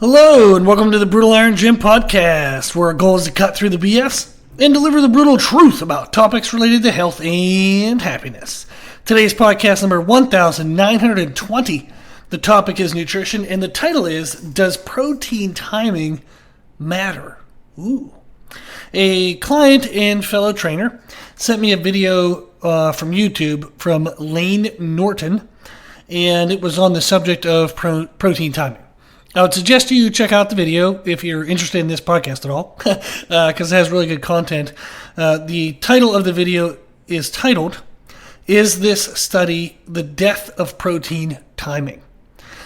Hello, and welcome to the Brutal Iron Gym Podcast, where our goal is to cut through the BS and deliver the brutal truth about topics related to health and happiness. Today's podcast number 1920. The topic is nutrition, and the title is, Does Protein Timing Matter? Ooh. A client and fellow trainer sent me a video from YouTube from Lane Norton, and it was on the subject of protein timing. I would suggest you check out the video if you're interested in this podcast at all, because it has really good content. The title of the video is titled, Is This Study the Death of Protein Timing?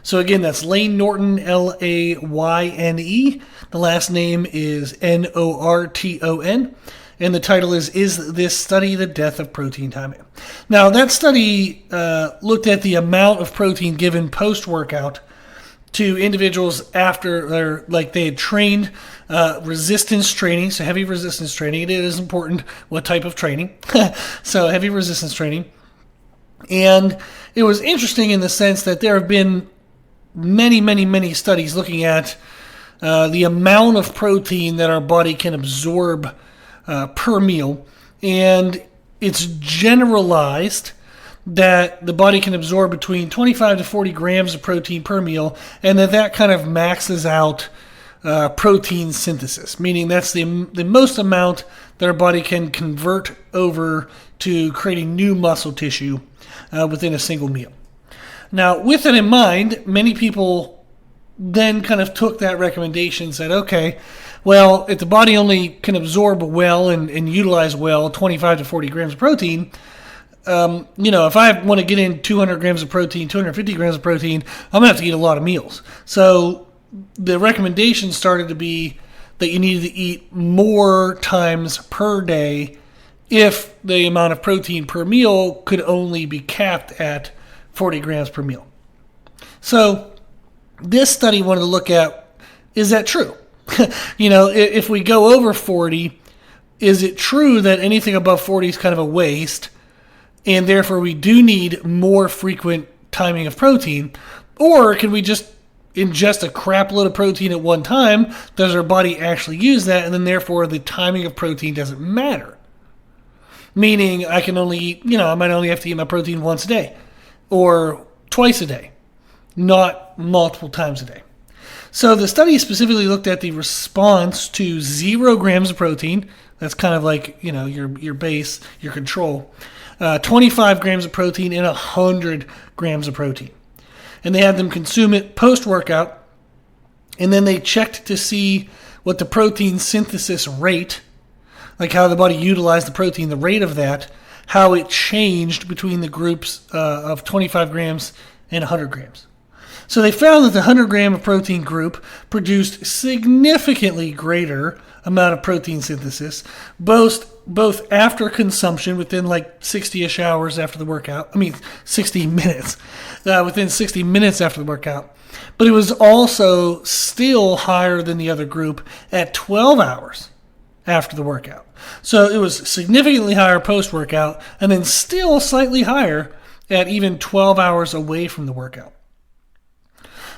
So again, that's Lane Norton, Layne. The last name is Norton. And the title is This Study the Death of Protein Timing? Now, that study looked at the amount of protein given post-workout to individuals after they had trained resistance training, so heavy resistance training. It is important what type of training. So heavy resistance training. And it was interesting in the sense that there have been many studies looking at the amount of protein that our body can absorb per meal. And it's generalized that the body can absorb between 25 to 40 grams of protein per meal, and that kind of maxes out protein synthesis, meaning that's the most amount that our body can convert over to creating new muscle tissue within a single meal. Now, with that in mind, many people then kind of took that recommendation and said, okay, well, if the body only can absorb well and utilize well 25 to 40 grams of protein, if I want to get in 200 grams of protein, 250 grams of protein, I'm going to have to eat a lot of meals. So the recommendation started to be that you needed to eat more times per day if the amount of protein per meal could only be capped at 40 grams per meal. So this study wanted to look at, is that true? If we go over 40, is it true that anything above 40 is kind of a waste, and therefore we do need more frequent timing of protein? Or can we just ingest a crap load of protein at one time? Does our body actually use that, and then therefore the timing of protein doesn't matter? Meaning I can only eat, I might only have to eat my protein once a day or twice a day, not multiple times a day. So the study specifically looked at the response to 0 grams of protein. That's kind of like, your base, your control. 25 grams of protein and 100 grams of protein. And they had them consume it post-workout, and then they checked to see what the protein synthesis rate, like how the body utilized the protein, the rate of that, how it changed between the groups of 25 grams and 100 grams. So they found that the 100 gram of protein group produced significantly greater amount of protein synthesis, both after consumption within 60-ish hours after the workout. 60 minutes. Within 60 minutes after the workout. But it was also still higher than the other group at 12 hours after the workout. So it was significantly higher post-workout, and then still slightly higher at even 12 hours away from the workout.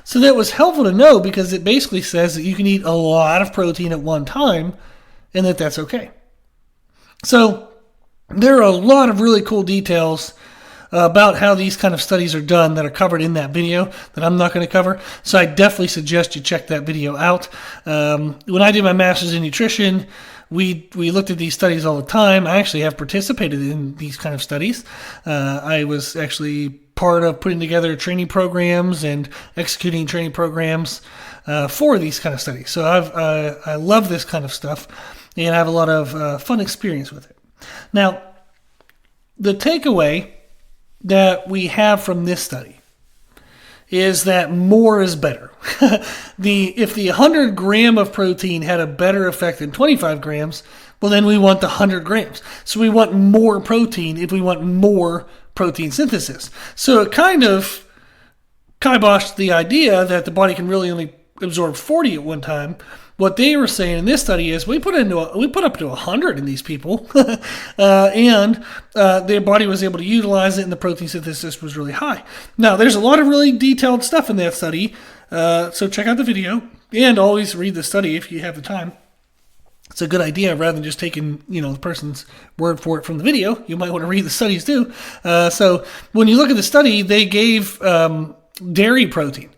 So that was helpful to know, because it basically says that you can eat a lot of protein at one time and that's okay. So there are a lot of really cool details about how these kind of studies are done that are covered in that video that I'm not going to cover. So I definitely suggest you check that video out. When I did my master's in nutrition, we looked at these studies all the time. I actually have participated in these kind of studies. I was actually part of putting together training programs and executing training programs for these kind of studies. So I love this kind of stuff, and I have a lot of fun experience with it. Now, the takeaway that we have from this study is that more is better. If the 100 gram of protein had a better effect than 25 grams, well, then we want the 100 grams. So we want more protein if we want more protein synthesis. So it kind of kiboshed the idea that the body can really only absorb 40 at one time. What they were saying in this study is we put up to 100 in these people, and their body was able to utilize it, and the protein synthesis was really high. Now, there's a lot of really detailed stuff in that study, so check out the video. And always read the study if you have the time. It's a good idea rather than just taking, the person's word for it from the video. You might want to read the studies too. So when you look at the study, they gave dairy protein.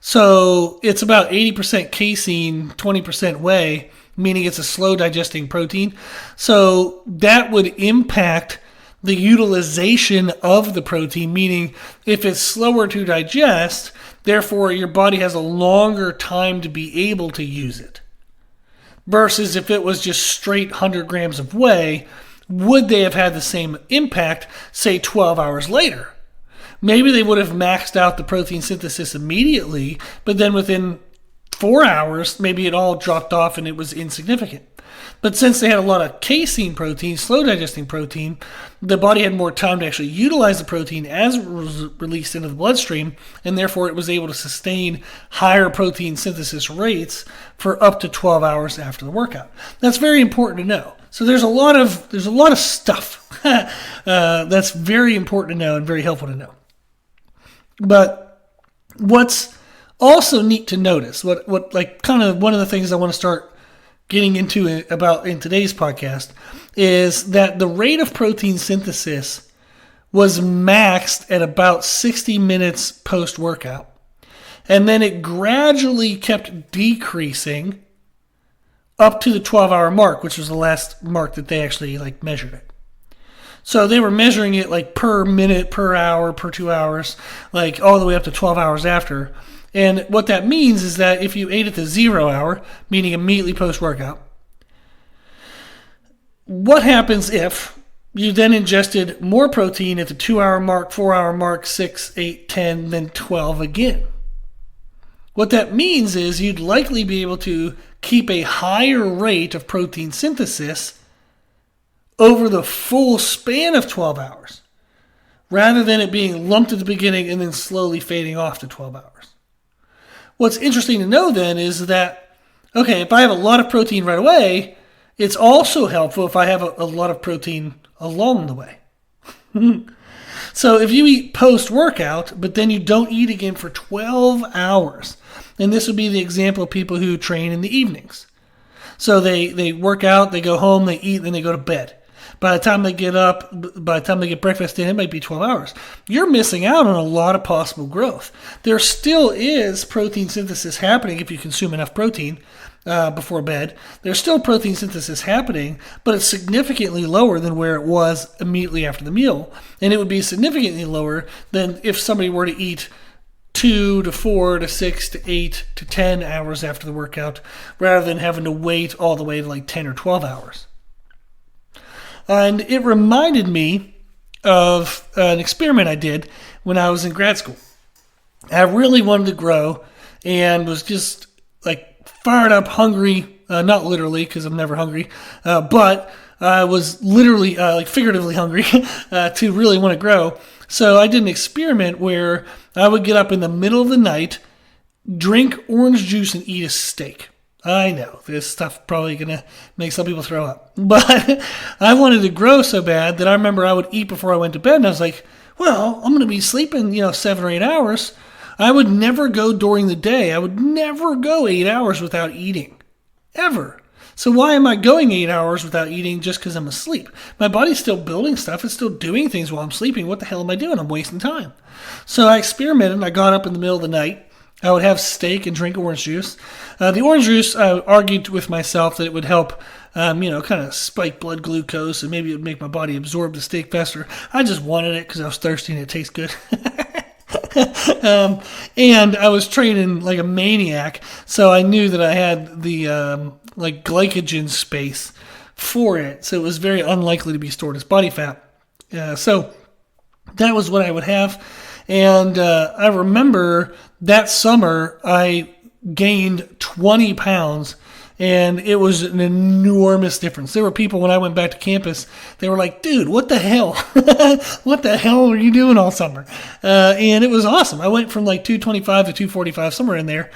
So it's about 80% casein, 20% whey, meaning it's a slow digesting protein. So that would impact the utilization of the protein, meaning if it's slower to digest, therefore your body has a longer time to be able to use it. Versus if it was just straight 100 grams of whey, would they have had the same impact, say 12 hours later? Maybe they would have maxed out the protein synthesis immediately, but then within 4 hours, maybe it all dropped off and it was insignificant. But since they had a lot of casein protein, slow digesting protein, the body had more time to actually utilize the protein as it was released into the bloodstream, and therefore it was able to sustain higher protein synthesis rates for up to 12 hours after the workout. That's very important to know. So there's a lot of stuff that's very important to know and very helpful to know. But what's also neat to notice, what like kind of one of the things I want to start getting into it about in today's podcast, is that the rate of protein synthesis was maxed at about 60 minutes post-workout. And then it gradually kept decreasing up to the 12-hour mark, which was the last mark that they actually measured it. So they were measuring it per minute, per hour, per 2 hours, all the way up to 12 hours after. And what that means is that if you ate at the 0 hour, meaning immediately post-workout, what happens if you then ingested more protein at the 2 hour mark, 4 hour mark, 6, 8, 10, then 12 again? What that means is you'd likely be able to keep a higher rate of protein synthesis over the full span of 12 hours, rather than it being lumped at the beginning and then slowly fading off to 12 hours. What's interesting to know then is that, okay, if I have a lot of protein right away, it's also helpful if I have a lot of protein along the way. So if you eat post-workout, but then you don't eat again for 12 hours, and this would be the example of people who train in the evenings. So they work out, they go home, they eat, then they go to bed. By the time they get up, by the time they get breakfast in, it might be 12 hours. You're missing out on a lot of possible growth. There still is protein synthesis happening if you consume enough protein before bed. There's still protein synthesis happening, but it's significantly lower than where it was immediately after the meal. And it would be significantly lower than if somebody were to eat 2 to 4 to 6 to 8 to 10 hours after the workout, rather than having to wait all the way to 10 or 12 hours. And it reminded me of an experiment I did when I was in grad school. I really wanted to grow and was just fired up, hungry, not literally because I'm never hungry, but I was literally, figuratively hungry to really want to grow. So I did an experiment where I would get up in the middle of the night, drink orange juice, and eat a steak. I know, this stuff probably going to make some people throw up. But I wanted to grow so bad that I remember I would eat before I went to bed, and I was like, well, I'm going to be sleeping, 7 or 8 hours. I would never go during the day. I would never go 8 hours without eating. Ever. So why am I going 8 hours without eating just because I'm asleep? My body's still building stuff. It's still doing things while I'm sleeping. What the hell am I doing? I'm wasting time. So I experimented, and I got up in the middle of the night. I would have steak and drink orange juice. The orange juice, I argued with myself that it would help, kind of spike blood glucose, and maybe it would make my body absorb the steak faster. I just wanted it because I was thirsty and it tastes good. And I was training like a maniac, so I knew that I had the glycogen space for it, so it was very unlikely to be stored as body fat. So that was what I would have. And I remember that summer I gained 20 pounds, and it was an enormous difference. There were people when I went back to campus, they were like, dude, what the hell? What the hell were you doing all summer? And it was awesome. I went from 225 to 245, somewhere in there.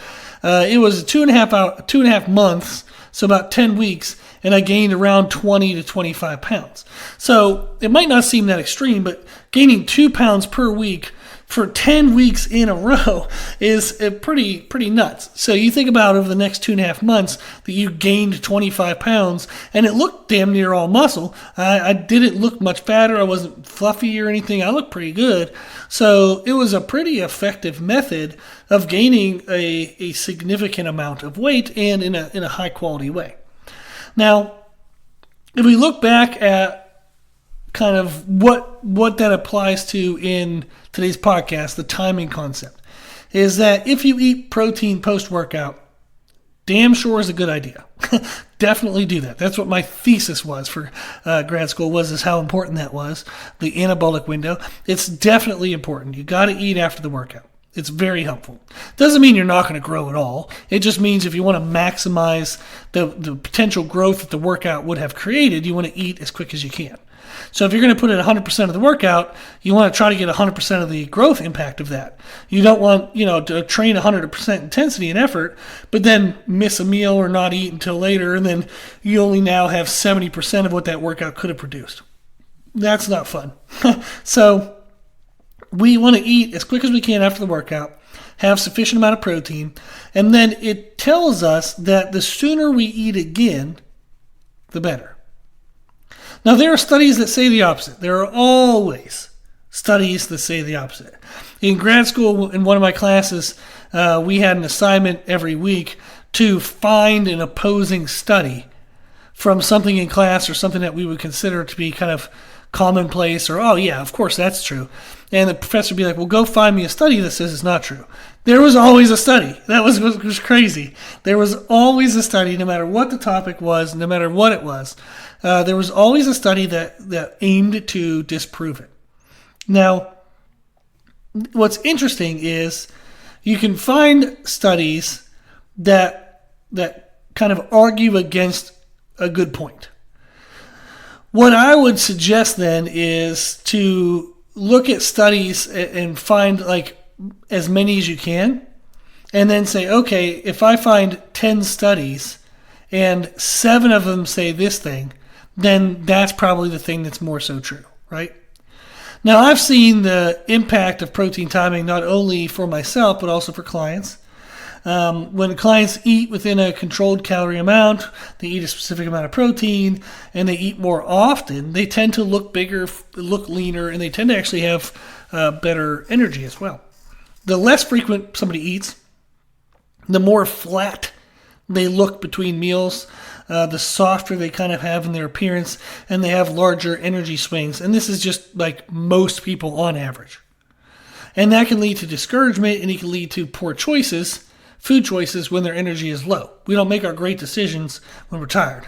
It was 2.5 months, so about 10 weeks, and I gained around 20 to 25 pounds. So it might not seem that extreme, but gaining 2 pounds per week for 10 weeks in a row is pretty nuts. So you think about over the next 2.5 months that you gained 25 pounds, and it looked damn near all muscle. I didn't look much fatter. I wasn't fluffy or anything. I looked pretty good. So it was a pretty effective method of gaining a significant amount of weight and in a high quality way. Now, if we look back at kind of what that applies to in today's podcast, the timing concept, is that if you eat protein post-workout, damn sure is a good idea. Definitely do that. That's what my thesis was for grad school, is how important that was, the anabolic window. It's definitely important. You got to eat after the workout. It's very helpful. Doesn't mean you're not going to grow at all. It just means if you want to maximize the potential growth that the workout would have created, you want to eat as quick as you can. So if you're going to put in 100% of the workout, you want to try to get 100% of the growth impact of that. You don't want, to train 100% intensity and effort, but then miss a meal or not eat until later, and then you only now have 70% of what that workout could have produced. That's not fun. So we want to eat as quick as we can after the workout, have sufficient amount of protein, and then it tells us that the sooner we eat again, the better. Now, there are studies that say the opposite. There are always studies that say the opposite. In grad school, in one of my classes, we had an assignment every week to find an opposing study from something in class or something that we would consider to be kind of commonplace or, oh, yeah, of course, that's true. And the professor would be like, well, go find me a study that says it's not true. There was always a study. That was crazy. There was always a study, no matter what the topic was, no matter what it was. There was always a study that aimed to disprove it. Now, what's interesting is you can find studies that kind of argue against a good point. What I would suggest then is to look at studies and find like as many as you can, and then say, okay, if I find 10 studies and 7 of them say this thing, then that's probably the thing that's more so true, right? Now, I've seen the impact of protein timing not only for myself, but also for clients. When clients eat within a controlled calorie amount, they eat a specific amount of protein, and they eat more often, they tend to look bigger, look leaner, and they tend to actually have better energy as well. The less frequent somebody eats, the more flat they look between meals, the softer they kind of have in their appearance, and they have larger energy swings. And this is just like most people on average. And that can lead to discouragement, and it can lead to poor choices, food choices, when their energy is low. We don't make our great decisions when we're tired.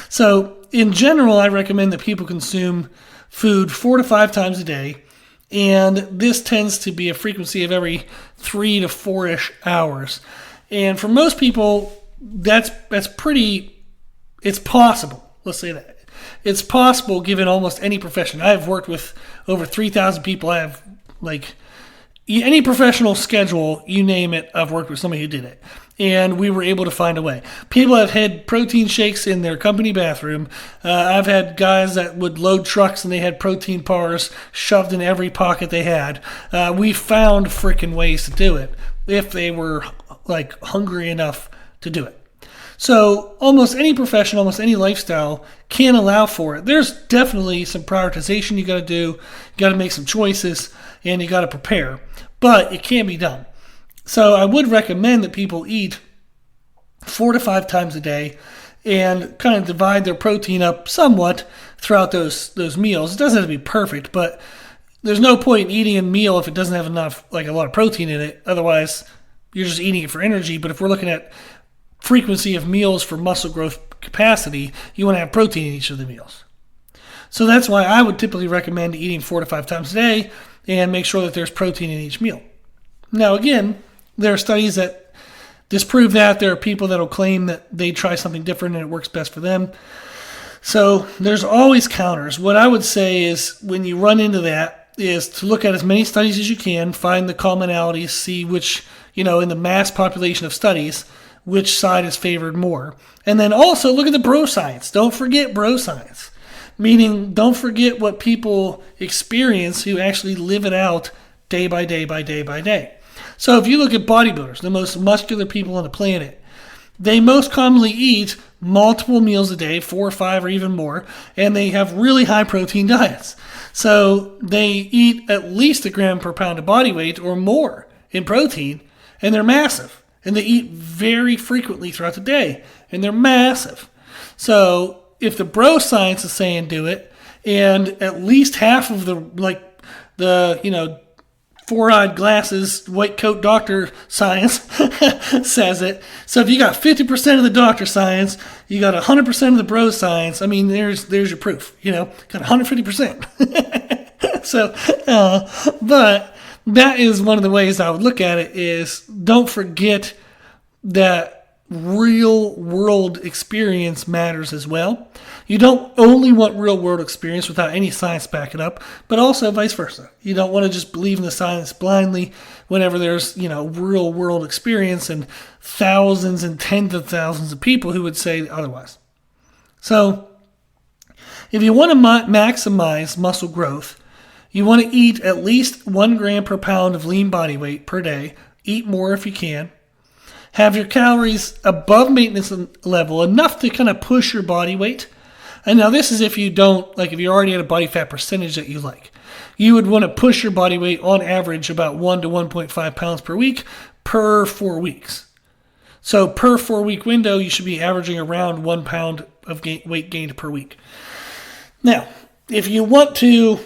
So in general, I recommend that people consume food 4 to 5 times a day. And this tends to be a frequency of every 3 to 4-ish hours. And for most people, that's pretty, it's possible. Let's say that. It's possible given almost any profession. I've worked with over 3,000 people. I have like any professional schedule, you name it, I've worked with somebody who did it. And we were able to find a way. People have had protein shakes in their company bathroom. I've had guys that would load trucks and they had protein bars shoved in every pocket they had. We found freaking ways to do it if they were like hungry enough to do it. So almost any profession, almost any lifestyle can allow for it. There's definitely some prioritization you got to do. You got to make some choices, and you got to prepare. But it can be done. So I would recommend that people eat 4 to 5 times a day and kind of divide their protein up somewhat throughout those meals. It doesn't have to be perfect, but there's no point in eating a meal if it doesn't have enough, like a lot of protein in it. Otherwise, you're just eating it for energy. But if we're looking at frequency of meals for muscle growth capacity, you want to have protein in each of the meals. So that's why I would typically recommend eating 4 to 5 times a day and make sure that there's protein in each meal. Now, again, there are studies that disprove that. There are people that will claim that they try something different and it works best for them. So there's always counters. What I would say is when you run into that is to look at as many studies as you can, find the commonalities, see which, in the mass population of studies, which side is favored more. And then also look at the bro science. Don't forget bro science. Meaning don't forget what people experience who actually live it out day by day by day by day. So if you look at bodybuilders, the most muscular people on the planet, they most commonly eat multiple meals a day, 4 or 5 or even more, and they have really high protein diets. So they eat at least a gram per pound of body weight or more in protein, and they're massive. And they eat very frequently throughout the day, and they're massive. So if the bro science is saying do it, and at least half of the 4-eyed glasses, white coat doctor science says it. So if you got 50% of the doctor science, you got 100% of the bro science. I mean, there's your proof. Got 150%. So, but that is one of the ways I would look at it. Is don't forget that real world experience matters as well. You don't only want real world experience without any science back it up, but also vice versa. You don't want to just believe in the science blindly whenever there's, real world experience and thousands and tens of thousands of people who would say otherwise. So if you want to maximize muscle growth, you want to eat at least 1 gram per pound of lean body weight per day. Eat more if you can. Have your calories above maintenance level, enough to kind of push your body weight. And now this is if you don't, if you're already at a body fat percentage that you like. You would want to push your body weight on average about 1 to 1.5 pounds per week per 4 weeks. So per 4-week window, you should be averaging around 1 pound of weight gained per week. Now, if you want to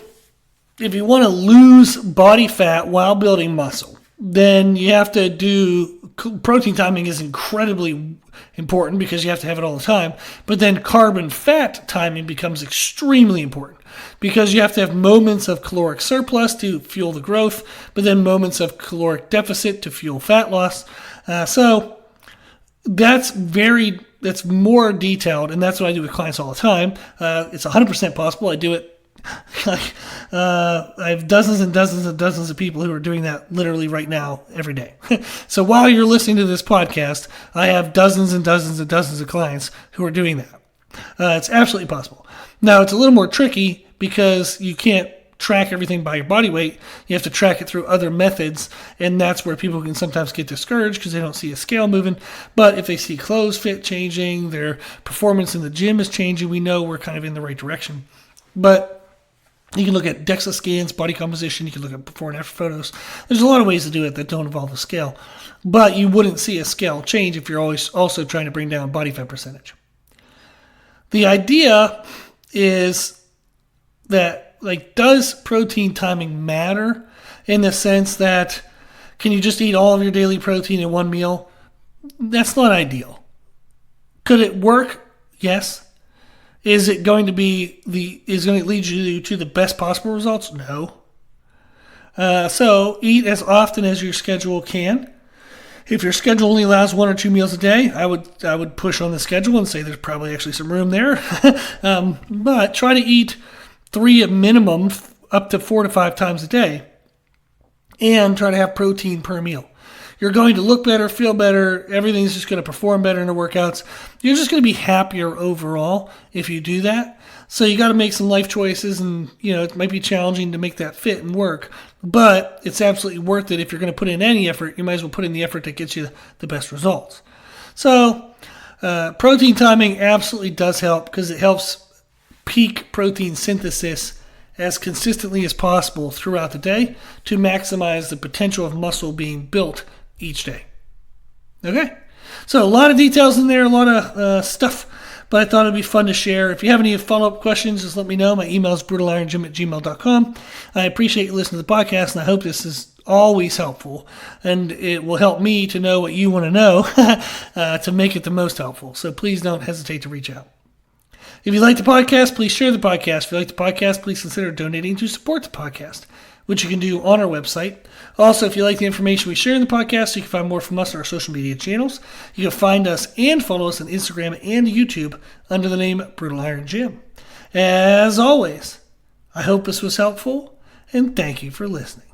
lose body fat while building muscle, then you have to do protein timing is incredibly important because you have to have it all the time. But then carb and fat timing becomes extremely important because you have to have moments of caloric surplus to fuel the growth, but then moments of caloric deficit to fuel fat loss. So that's more detailed, and that's what I do with clients all the time. It's 100% possible. I do it. I have dozens and dozens and dozens of people who are doing that literally right now every day. So while you're listening to this podcast, I have dozens and dozens and dozens of clients who are doing that. It's absolutely possible. Now, it's a little more tricky because you can't track everything by your body weight. You have to track it through other methods, and that's where people can sometimes get discouraged because they don't see a scale moving. But if they see clothes fit changing, their performance in the gym is changing, we know we're kind of in the right direction. But you can look at DEXA scans, body composition. You can look at before and after photos. There's a lot of ways to do it that don't involve a scale. But you wouldn't see a scale change if you're always also trying to bring down body fat percentage. The idea is that, does protein timing matter in the sense that can you just eat all of your daily protein in one meal? That's not ideal. Could it work? Yes. Is it going to lead you to the best possible results? No. So eat as often as your schedule can. If your schedule only allows 1 or 2 meals a day, I would push on the schedule and say there's probably actually some room there. But try to eat 3 at minimum, up to 4 to 5 times a day, and try to have protein per meal. You're going to look better, feel better, everything's just going to perform better in the workouts. You're just going to be happier overall if you do that. So you got to make some life choices, and it might be challenging to make that fit and work, but it's absolutely worth it. If you're going to put in any effort, you might as well put in the effort that gets you the best results. So protein timing absolutely does help because it helps peak protein synthesis as consistently as possible throughout the day to maximize the potential of muscle being built each day. Okay, so a lot of details in there, a lot of stuff, but I thought it'd be fun to share. If you have any follow-up questions, just let me know. My email is brutalirongym@gmail.com. I appreciate you listening to the podcast, and I hope this is always helpful, and it will help me to know what you want to know to make it the most helpful. So please don't hesitate to reach out. If you like the podcast, please share the podcast. If you like the podcast, please consider donating to support the podcast, which you can do on our website. Also, if you like the information we share in the podcast, you can find more from us on our social media channels. You can find us and follow us on Instagram and YouTube under the name Brutal Iron Gym. As always, I hope this was helpful, and thank you for listening.